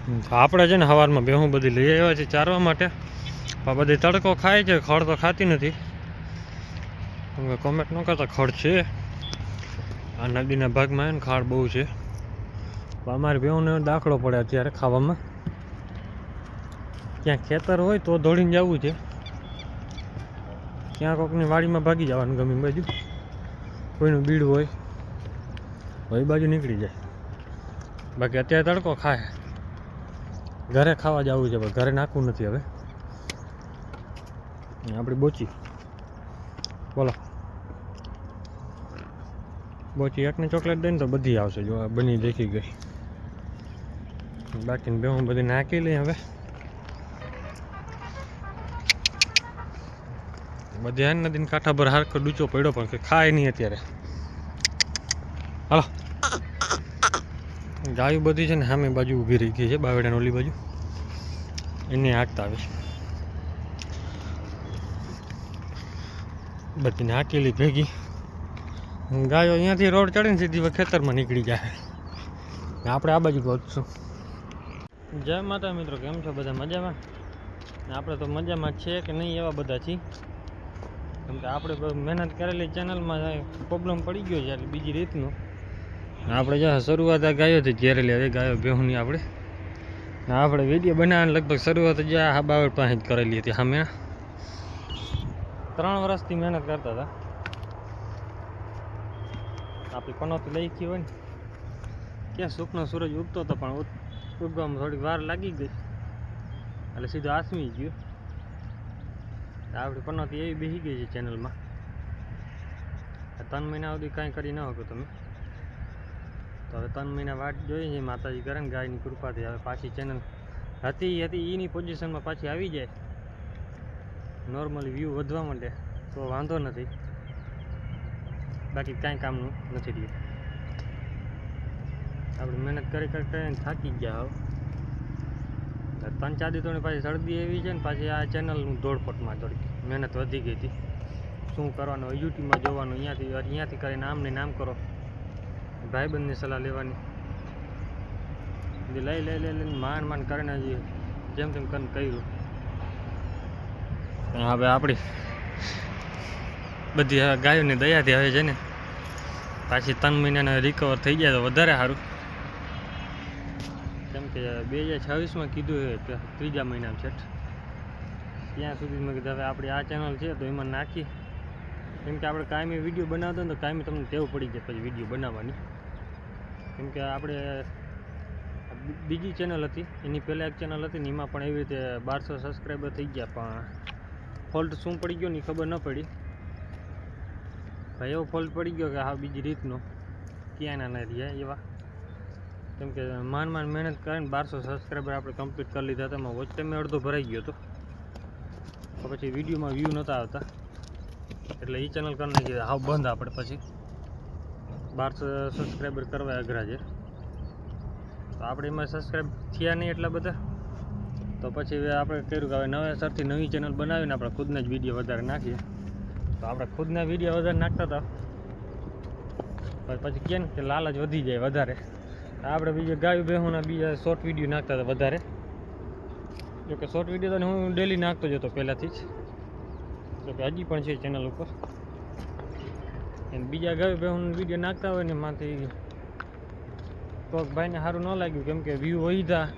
આપણે છે ને સવારમાં ભેહું બધી લઈ આવ્યા છે ચારવા માટે. આ બધી તડકો ખાય છે, ખડ તો ખાતી નથી. કોમેન્ટ ન કરતા, ખડ છે આ નદીના ભાગમાં ને ખાડ બહુ છે. અમારે ભેહુંને દાખલો પડે અત્યારે ખાવામાં. ક્યાં ખેતર હોય તો દોડીને જવું છે, ક્યાં કોકની વાડીમાં ભાગી જવાનું ગમે બાજુ, કોઈનું બીડું હોય એ બાજુ નીકળી જાય. બાકી અત્યારે તડકો ખાય. ઘરે ખાવા જવું છે પણ ઘરે નાખવું નથી હવે. આપણી બોચી બોલો, બોચી એકને ચોકલેટ દઈને તો બધી આવશે. જો આ બની દેખી ગઈ. બાકીને બે હું બધી નાખી લઈ હવે. બધી આ નદીને કાંઠા પર હારખો ડૂચો પડ્યો પણ કે ખાય નહીં અત્યારે. હાલો, ગાયું બધી છે ને સામે બાજુ ઊભી રહી ગઈ છે, બાવેડાની ઓલી બાજુ. એને હાંકતા આવે બધીને હાંકેલી ભેગી. ગાયો અહીંયાથી રોડ ચડીને સીધી ખેતરમાં નીકળી જાય. આપણે આ બાજુ ગોતશું. જય માતા મિત્રો, કેમ છો બધા? મજામાં? આપણે તો મજામાં છે કે નહીં એવા બધા છીએ. કેમ કે આપણે મહેનત કરેલી ચેનલમાં પ્રોબ્લેમ પડી ગયો છે એટલે બીજી રીતનું. આપણે જ્યાં શરૂઆત આ ગાયોથી ઘેરેલી હતી, ગાયો ભેહુંની આપણે વિડીયો બનાવવાની લગભગ શરૂઆત જ આ બાવળ પાસે જ કરેલી હતી. સામે 3 વર્ષથી મહેનત કરતા હતા. આપણી પનોતી લઈ ગઈ હોય ને ક્યાં સુખનો સૂરજ ઉગતો હતો પણ ઉગવામાં થોડીક વાર લાગી ગઈ એટલે સીધો આસમી ગયો. આપણી પનોતી એવી બેસી ગઈ છે ચેનલમાં. 3 મહિના સુધી કાંઈ કરી ન શકો તમે. તો હવે 3 મહિના વાટ જોઈએ છે. માતાજી કરે ને ગાયની કૃપાથી હવે પાછી ચેનલ હતી એની પોઝિશનમાં પાછી આવી જાય, નોર્મલી વ્યૂ વધવા માંડે તો વાંધો નથી. બાકી કાંઈ કામનું નથી રહ્યું. આપણે મહેનત કરી કરીને થાકી ગયા. હવે 3-4 દિવસોની પાછી શરદી એવી છે ને પાછી આ ચેનલનું દોડપટમાં થોડીક મહેનત વધી ગઈ હતી. શું કરવાનું, યુટ્યુબમાં જોવાનું, અહીંયાથી કરીને આમને નામ કરો, ભાઈબંધની સલાહ લેવાની. લઈને માંડ કરીને હજી જેમ તેમ કરીને કર્યું. હવે આપણી બધી ગાયોની દયાથી હવે છે ને પાછી 3 મહિનાના રિકવર થઈ જાય તો વધારે સારું. કેમ કે 2026માં કીધું છે કે 3જા મહિનામાં છે ત્યાં સુધી મેં કીધું હવે આપણી આ ચેનલ છે તો એમાં નાખી. કેમ કે આપણે કાયમી વિડીયો બનાવતા ને તો કાયમી તમને ટેવ પડી જાય પછી વિડીયો બનાવવાની. કેમ કે આપણે બીજી ચેનલ હતી, એની પહેલાં એક ચેનલ હતી ને એમાં પણ એવી રીતે 1200 સબસ્ક્રાઈબર થઈ ગયા પણ ફોલ્ટ શું પડી ગયો ને ખબર ન પડી. ભાઈ એવો ફોલ્ટ પડી ગયો કે હા બીજી રીતનો ક્યાંય ના રહ્યા એવા. કેમ કે માંડ મહેનત કરીને 1200 સબસ્ક્રાઈબર આપણે કમ્પ્લીટ કરી લીધા હતા. એમાં વોચ ટાઈમે અડધો ભરાઈ ગયો હતો તો પછી વિડીયોમાં વ્યૂ નહોતા આવતા એટલે એ ચેનલ કરી નાખી હાવ બંધ. આપણે પછી 1200 સબસ્ક્રાઈબર કરવા અઘરા છે તો આપણે એમાં સબસ્ક્રાઈબ થયા નહીં એટલા બધા. તો પછી આપણે કર્યું કે હવે નવેસરથી નવી ચેનલ બનાવીને આપણે ખુદના જ વિડીયો વધારે નાખીએ. તો આપણે ખુદના વિડીયો વધારે નાખતા હતા પછી કેમ કે લાલચ વધી જાય વધારે. આપણે બીજા ગાયું ભેહુંના બીજા શોર્ટ વિડીયો નાખતા હતા વધારે. જોકે શોર્ટ વિડીયો તો હું ડેલી નાખતો જ હતો પહેલાંથી જ, જોકે હજી પણ છે ચેનલ ઉપર. અને બીજા ગાયું ભેહુંના વિડીયો નાખતા હોય ને એમાંથી કોઈક ભાઈને સારું ન લાગ્યું કેમ કે વ્યૂ વધ્યા.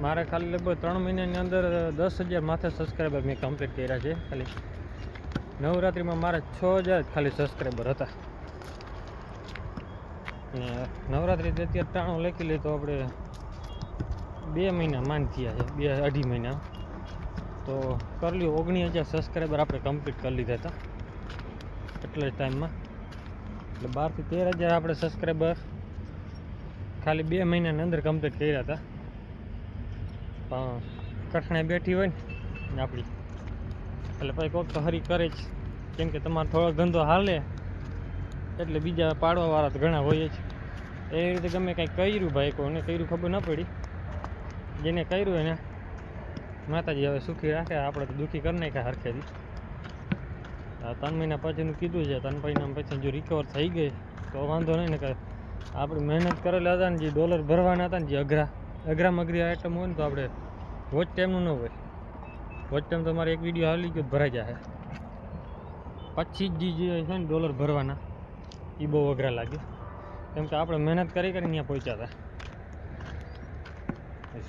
મારે ખાલી લગભગ 3 મહિનાની અંદર 10,000 માથે સબસ્ક્રાઈબર મેં કમ્પ્લીટ કર્યા છે. ખાલી નવરાત્રિમાં મારા 6,000 ખાલી સબસ્ક્રાઈબર હતા. અને નવરાત્રિથી અત્યારે 93 લખી લઈએ તો આપણે 2 મહિના માંડ થયા છે, 2-2.5 મહિના. તો કરી લ્યો 19,000 સબસ્ક્રાઈબર આપણે કમ્પ્લીટ કરી લીધા હતા એટલા જ ટાઈમમાં. એટલે 12 થી 13,000 આપણે સબસ્ક્રાઈબર ખાલી 2 મહિનાની અંદર કમ્પ્લીટ કર્યા હતા. પણ કઠણાઈ બેઠી હોય ને આપણી એટલે પછી કોઈક તો હરી કરે જ. કેમ કે તમારો થોડો ધંધો હાલે એટલે બીજા પાડવાવાળા તો ઘણા હોય જ. એ રીતે ગમે કાંઈ કર્યું ભાઈ, કોઈને કર્યું ખબર ન પડી. જેને કર્યું એને માતાજી હવે સુખી રાખે, આપણે તો દુઃખી કરી નાખ્યા હરખેથી. 3 મહિના પછીનું કીધું છે. 3 મહિના પછી જો રિકવર થઈ ગઈ તો વાંધો નહીં ને. કે આપણે મહેનત કરેલા હતા ને જે ડોલર ભરવાના હતા ને જે અઘરા અઘરામાં અઘરી આઈટમ હોય ને તો આપણે વોચ ટાઈમનું ન હોય. વોચ ટાઈમ તમારે એક વિડીયો હાલી ગયો ભરાઈ જાય. પછી જ જે છે ને ડોલર ભરવાના એ બહુ અઘરા લાગે, કેમ કે આપણે મહેનત કરી કરીને ત્યાં પહોંચ્યા હતા.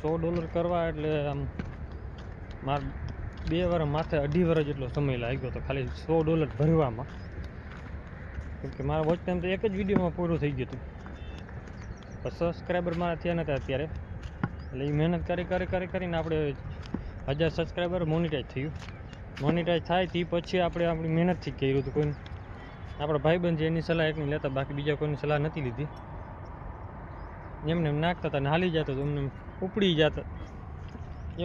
$100 કરવા એટલે આમ મારે 2 વર્ષ માથે 2.5 વર્ષ જેટલો સમય લાગ્યો હતો ખાલી $100 ભરવામાં. કેમ કે મારા વોચ ટાઈમ તો એક જ વિડીયોમાં પૂરું થઈ ગયું હતું. પણ સબસ્ક્રાઈબર મારા થયા નહોતા અત્યારે, એટલે એ મહેનત કરીને આપણે 1000 સબસ્ક્રાઈબર મોનિટાઈઝ થયું. મોનિટાઈઝ થાય તે પછી આપણે આપણી મહેનતથી કર્યું હતું. કોઈ આપણા ભાઈબંધ છે એની સલાહ એકની લેતા, બાકી બીજા કોઈની સલાહ નથી લીધી. એમને એમ નાખતા હતા ને હાલી જતો તો એમને ઉપડી જતા.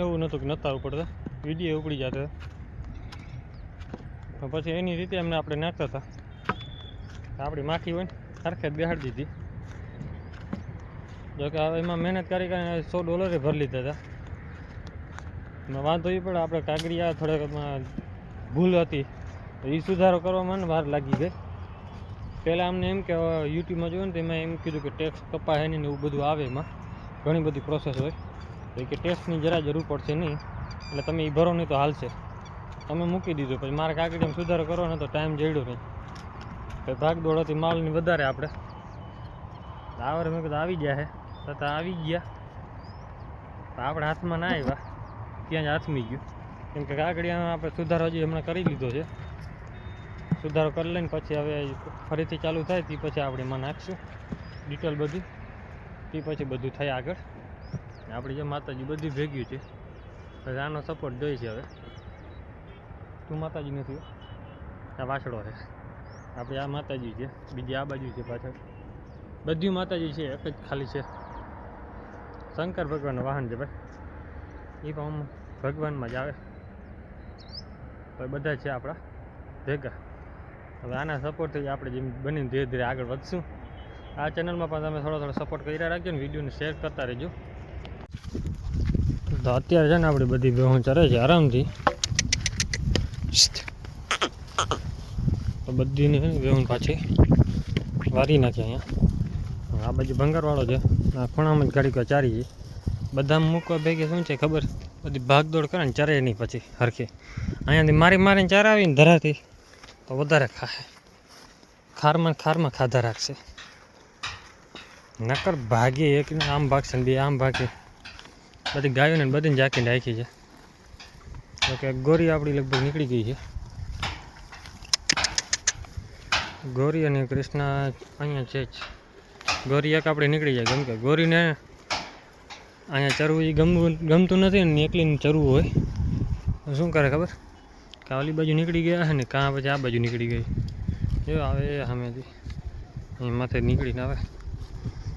એવું નહોતું કે નહોતા ઉપડતા, વિડીયો ઉપડી જતા. પછી એની રીતે એમને આપણે નાખતા હતા. આપણી માખી હોય ને સરખે બેહાડી દીધી. જોકે હવે એમાં મહેનત કરીને $100 ભરી લીધા હતા. એમાં વાંધો એ પડે, આપણે કાગળિયા થોડાક ભૂલ હતી તો એ સુધારો કરવામાં વાર લાગી ગઈ. પહેલાં અમને એમ કે યુટ્યુબમાં જોયું ને તો એમાં એમ કીધું કે ટેક્સ કપાય નહીં ને એવું બધું આવે. એમાં ઘણી બધી પ્રોસેસ હોય તો કે ટેક્સની જરા જરૂર પડશે નહીં, એટલે તમે એ ભરો નહીં તો હાલશે. તમે મૂકી દીધું. પછી મારે કાગળિયામાં સુધારો કરવાનો તો ટાઈમ જડ્યો નહીં. પછી ભાગદોડ હતી માલની વધારે. આપણે આવડે મેં કીધું આવી ગયા છે છતાં આવી ગયા તો આપણે હાથમાં ના આવ્યા, ત્યાં જ હાથમી ગયું. કેમ કે કાગળિયામાં આપણે સુધારો હજી હમણાં કરી લીધો છે. સુધારો કરી લઈને પછી હવે ફરીથી ચાલુ થાય તે પછી આપણે એમાં નાખીશું ડિટેલ બધી. તે પછી બધું થાય આગળ. આપણી જે માતાજી બધી ભેગી છે. હવે આનો સપોર્ટ જોઈએ છે. હવે તું માતાજી નથી, આ વાછડો છે. આપણે આ માતાજી છે, બીજી આ બાજુ છે પાછળ. બધી માતાજી છે, એક જ ખાલી છે શંકર ભગવાનનું વાહન છે ભાઈ. એ પણ ભગવાનમાં જ આવે. બધા છે આપણા ભેગા. હવે આના સપોર્ટથી આપણે જેમ બનીને ધીરે ધીરે આગળ વધશું. આ ચેનલમાં પણ તમે થોડો સપોર્ટ કર્યા રાખજો ને વિડીયોને શેર કરતા રહેજો. તો અત્યારે છે ને આપણી બધી ભેહું ચરે છે આરામથી. તો બધીને ભેહું પાછી વારી નાખી અહીંયા. આ બાજુ ભંગારવાળો છે, આ ખૂણામાં જ ગાડી ચારી છે. બધા મૂકવા ભેગી શું છે ખબર, બધી ભાગદોડ કરે ને ચરે નહીં પછી હરખી. અહીંયાથી મારીને ચરાવીને ધરાથી તો વધારે ખાય. ખારમાં ખાધા રાખશે. નકર ભાગી એક આમ ભાગશે ને બે આમ ભાગે. બધી ગાયોને બધીને ઝાંકીને રાખી છે. તો કે ગોરી આપણી લગભગ નીકળી ગઈ છે. ગોરી અને કૃષ્ણ અહીંયા છે જ. ગોરી એક આપણે નીકળી જાય, કેમ કે ગોરીને અહીંયા ચરવું એ ગમતું નથી ને એકલીને ચરવું હોય તો શું કરે ખબર, કે ઓલી બાજુ નીકળી ગયા છે ને કાં પછી આ બાજુ નીકળી ગઈ. જો આવે સામેથી અહીં માથે નીકળીને આવે.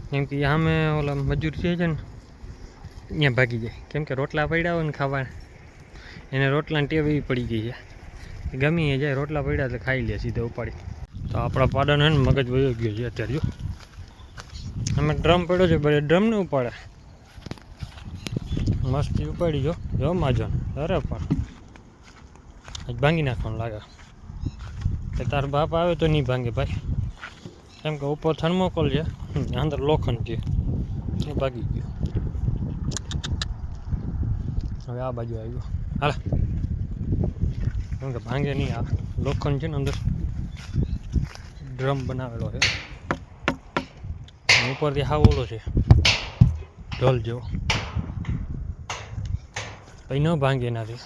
કેમ કે સામે ઓલા મજૂર છે ને અહીંયા ભાગી જાય. કેમ કે રોટલા પડ્યા હોય ને ખાવા, એને રોટલાની ટેવ એવી પડી ગઈ છે. ગમી જાય રોટલા પડ્યા એટલે ખાઈ લે સીધા ઉપાડી. તો આપણા પાડાનો ને મગજ વયો ગયો છે અત્યારે. જો અમે ડ્રમ પડ્યો છે, ભાઈ ડ્રમ ને ઉપાડે મસ્તી ઉપાડી. જો માજો અરે પણ ભાંગી નાખવાનું લાગે કે તાર બાપ આવે તો નહીં ભાંગે ભાઈ. કેમ કે ઉપર થર્મોકોલ છે, અંદર લોખંડ છે, એ ભાગી ગયો. હવે આ બાજુ આવ્યો હાલ, કેમ કે ભાંગે નહીં. આ લોખંડ છે ને અંદર ડ્રમ બનાવેલો છે, ઉપરથી હાવ ઓલો છે ઢોલ જેવો, પછી ન ભાંગે એનાથી.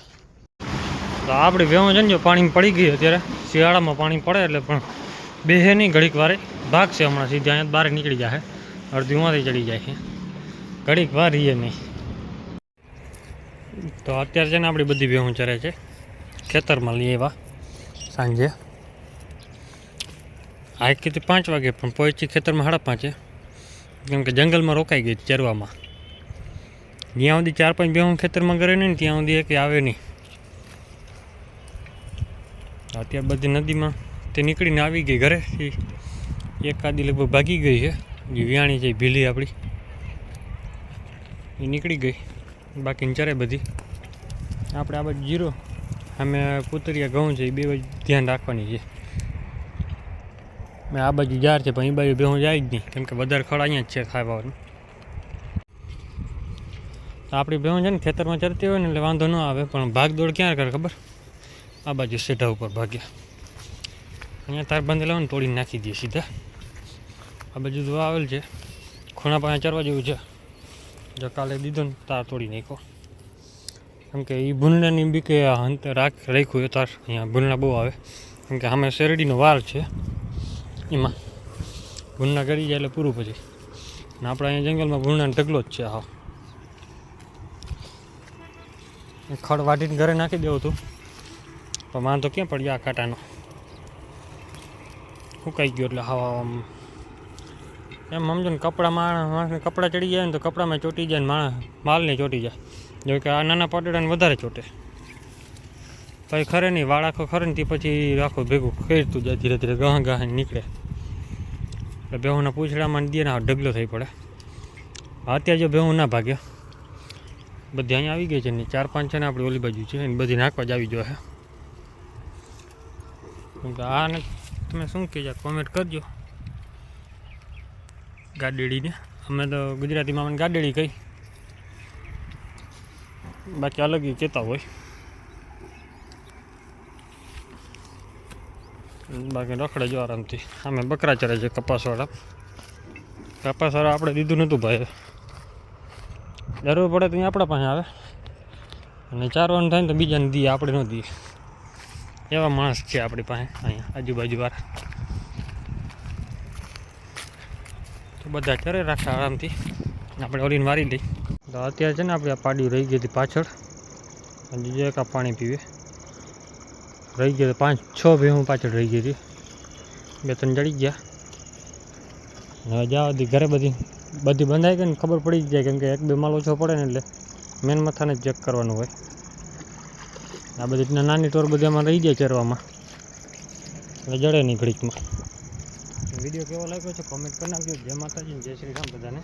તો આપણી ભેહું છે ને જો પાણીમાં પડી ગઈ અત્યારે. શિયાળામાં પાણી પડે એટલે પણ બેહે નહીં, ઘડીક વારે ભાગશે. હમણાં સીધા અહીંયા બહાર નીકળી જાય, અડધી ઉમાંથી ચડી જાય છે, ઘડીક વાર રહીએ નહીં. તો અત્યારે છે ને આપણી બધી ભેહું ચરે છે ખેતરમાં. લઈ આવ્યા સાંજે. આ કીધી 5 વાગે પણ પહોંચી ખેતરમાં 5:30. કેમ કે જંગલમાં રોકાઈ ગઈ ચરવામાં. જ્યાં સુધી 4-5 ભેહું ખેતરમાં કરે નહીં ત્યાં સુધી એક આવે નહીં. અત્યારે બધી નદીમાં તે નીકળીને આવી ગઈ ઘરે. એકાદી લગભગ ભાગી ગઈ છે, જે વિયાણી છે ભીલી આપણી એ નીકળી ગઈ. બાકીની ચરે બધી. આપણે આ બાજુ જીરો અમે પુતરિયા ઘઉં છે એ બે બાજુ ધ્યાન રાખવાની છે. મેં આ બાજુ જાર છે પણ એ બાજુ ભેહું જાય જ નહીં, કેમ કે વધારે ખડ અહીંયા જ છે ખાવાનું. આપણી ભેહું છે ને ખેતરમાં ચરતી હોય ને એટલે વાંધો ન આવે, પણ ભાગદોડ ક્યાં કરે ખબર? આ બાજુ સીધા ઉપર ભાગ્યા. અહીંયા તાર બાંધેલા હોય ને તોડીને નાખી દઈએ સીધા. આ બાજુ તો આવેલ છે, ખૂણા પાસે ચરવા જેવું છે. જો કાલે દીધો ને તાર તોડી નાખ્યો, કેમ કે એ ભૂંડલાની બી કે રાખ્યું એ તાર અહીંયા ભૂંડલા બહુ આવે, કેમ કે સામે શેરડીનો વાર છે, એમાં ભૂંડલા કરી જાય એટલે પૂરું પછી. ને આપણે અહીંયા જંગલમાં ભૂંડલાનો ઢગલો જ છે. હા, ખડ વાટીને ઘરે નાખી દેવું હતું, પણ વાંધો ક્યાં પડી આ કાંટાનો સુકાઈ ગયો એટલે હવા એમ સમજો ને. કપડામાં માણસને કપડાં ચડી જાય ને તો કપડામાં ચોંટી જાય ને માલને ચોંટી જાય. જો કે આ નાના પાટડાને વધારે ચોંટે, પછી ખરે નહીં વાળ આખો ખરે ને તે પછી આખો ભેગું ખેરતું જાય, ધીરે ધીરે ગાહ નીકળે એટલે ભેહુંના પૂંછડામાં દે ને ઢગલો થઈ પડે. અત્યારે જો ભેહું ના ભાગ્યો, બધી અહીંયા આવી ગઈ છે ને 4-5 છે ને આપણી ઓલી બાજુ છે એને બધી નાખવા જ આવી જોઈએ. આને તમે શું કહેજો કોમેન્ટ કરજો. ગાડેડીને અમે તો ગુજરાતીમાં મને ગાડેડી કહી, બાકી અલગ કહેતા હોય. બાકી રખડે જો આરામથી. અમે બકરા ચરે છે કપાસવાળા. કપાસવાળા આપણે દીધું નહોતું ભાઈ, જરૂર પડે તો આપણા પાસે આવે અને ચારવાનું થાય ને તો બીજાને દઈએ, આપણે ન દઈએ. એવા માણસ છે આપણી પાસે અહીંયા આજુબાજુવાળા. તો બધા ચરે રાખે આરામથી, આપણે ઓલીને વારી લઈ. તો અત્યારે છે ને આપણે આ પાડી રહી ગઈ હતી પાછળ, હજી એક આ પાણી પીવે રહી ગયો. 5-6 ભેહું પાછળ રહી ગઈ હતી, 2-3 જડી ગયા. હવે જવા દી ઘરે બધી બંધાઈ ગઈ ને ખબર પડી જ જાય, કેમ કે 1-2 માલ ઓછો પડે ને એટલે મેન મથાને જ ચેક કરવાનું હોય. આ બધી નાની ટોર બધી આમાં રહી જાય ચરવામાં, એટલે જડે નહીં ઘડીકમાં. વિડીયો કેવો લાગ્યો છે કોમેન્ટ કરી નાખજો. જય માતાજી, જય શ્રી રામ બધાને.